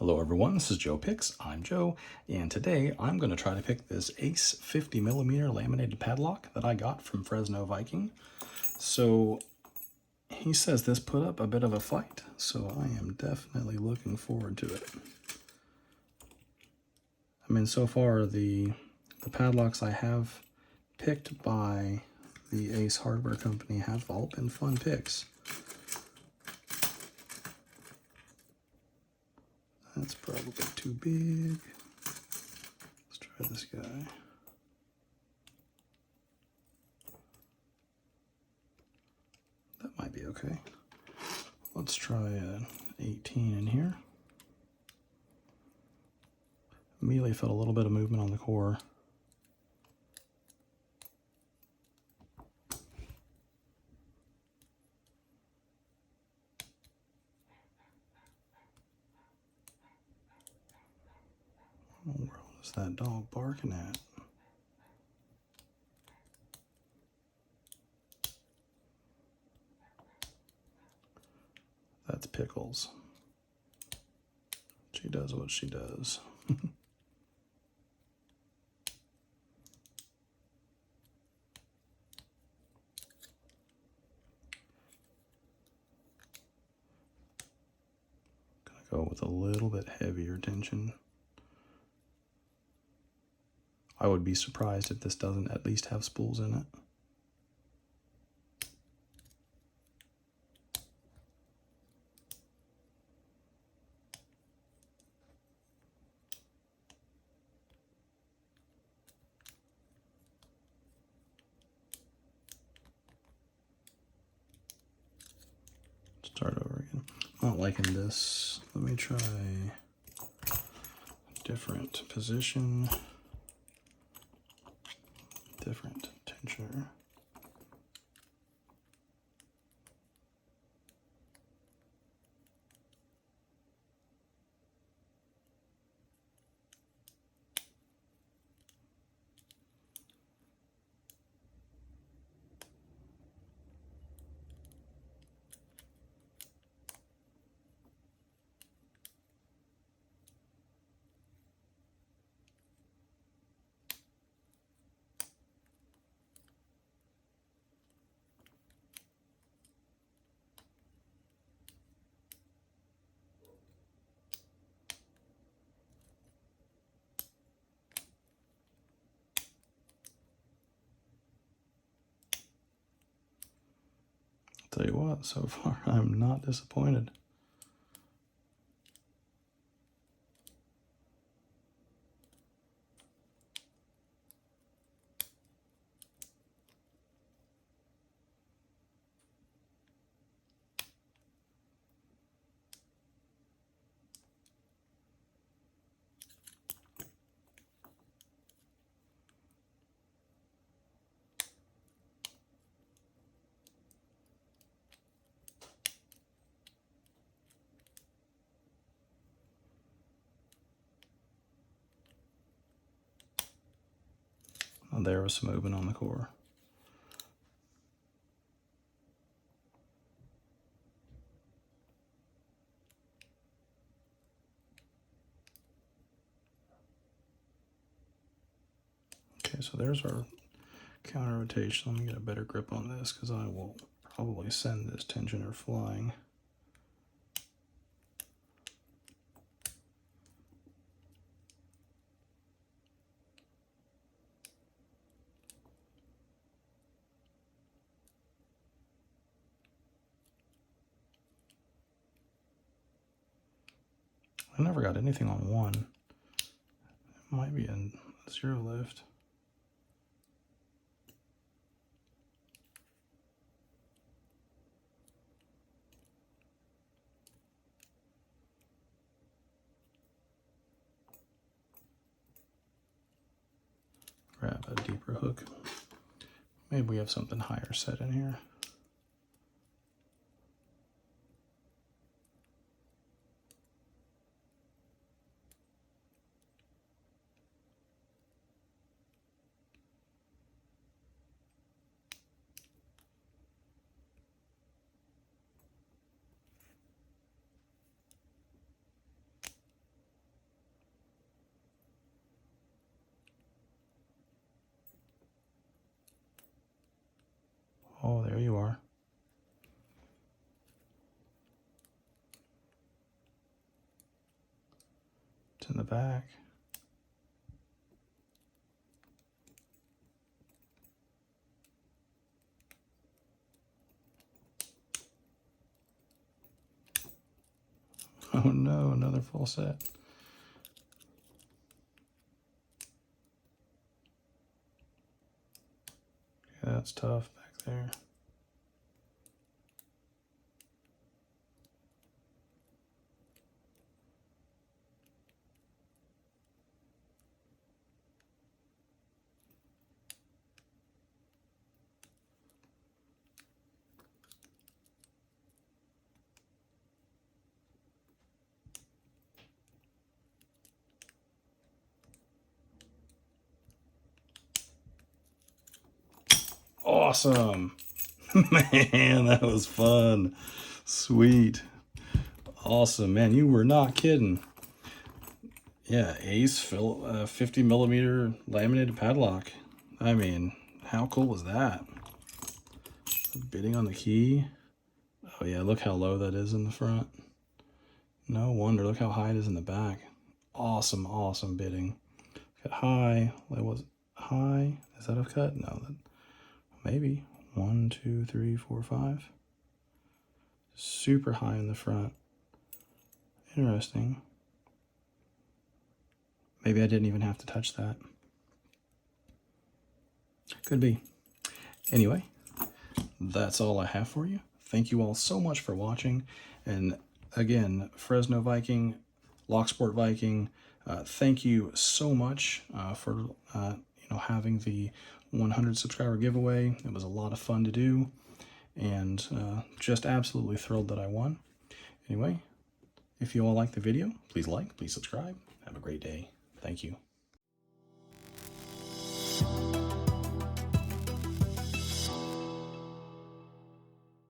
Hello everyone, this is Joe Picks. I'm Joe, and today I'm going to try to pick this Ace 50mm laminated padlock that I got from Fresno Viking. So he says this put up a bit of a fight, so I am definitely looking forward to it. I mean, so far the padlocks I have picked by the Ace Hardware Company have all been fun picks. That's probably too big. Let's try this guy. That might be okay. Let's try an 18 in here. Immediately felt a little bit of movement on the core. What in the world is that dog barking at? That's Pickles. She does what she does. Gonna go with a little bit heavier tension. I would be surprised if this doesn't at least have spools in it. Start over again. Not liking this. Let me try a different position, different tensioner. Tell you what, so far I'm not disappointed. There was some movement on the core. Okay, so there's our counter rotation. Let me get a better grip on this because I will probably send this tensioner flying. I never got anything on one. It might be in zero lift. Grab a deeper hook. Maybe we have something higher set in here. Oh, there you are. It's in the back. Oh no, another full set. Yeah, that's tough back there. Awesome. Man, that was fun. Sweet. Awesome, man. You were not kidding. Yeah, Ace 50 millimeter laminated padlock. I mean, how cool was that? Bidding on the key. Oh yeah, look how low that is in the front. No wonder, look how high it is in the back. Awesome, awesome bidding. Got high, that was high. Is that a cut? No, that maybe. 1, 2, 3, 4, 5. Super high in the front. Interesting. Maybe I didn't even have to touch that. Could be. Anyway, that's all I have for you. Thank you all so much for watching. And again, Fresno Viking, Locksport Viking, thank you so much for having the 100 subscriber giveaway. It was a lot of fun to do, and just absolutely thrilled that I won. Anyway, if you all like the video, please like, please subscribe. Have a great day. Thank you.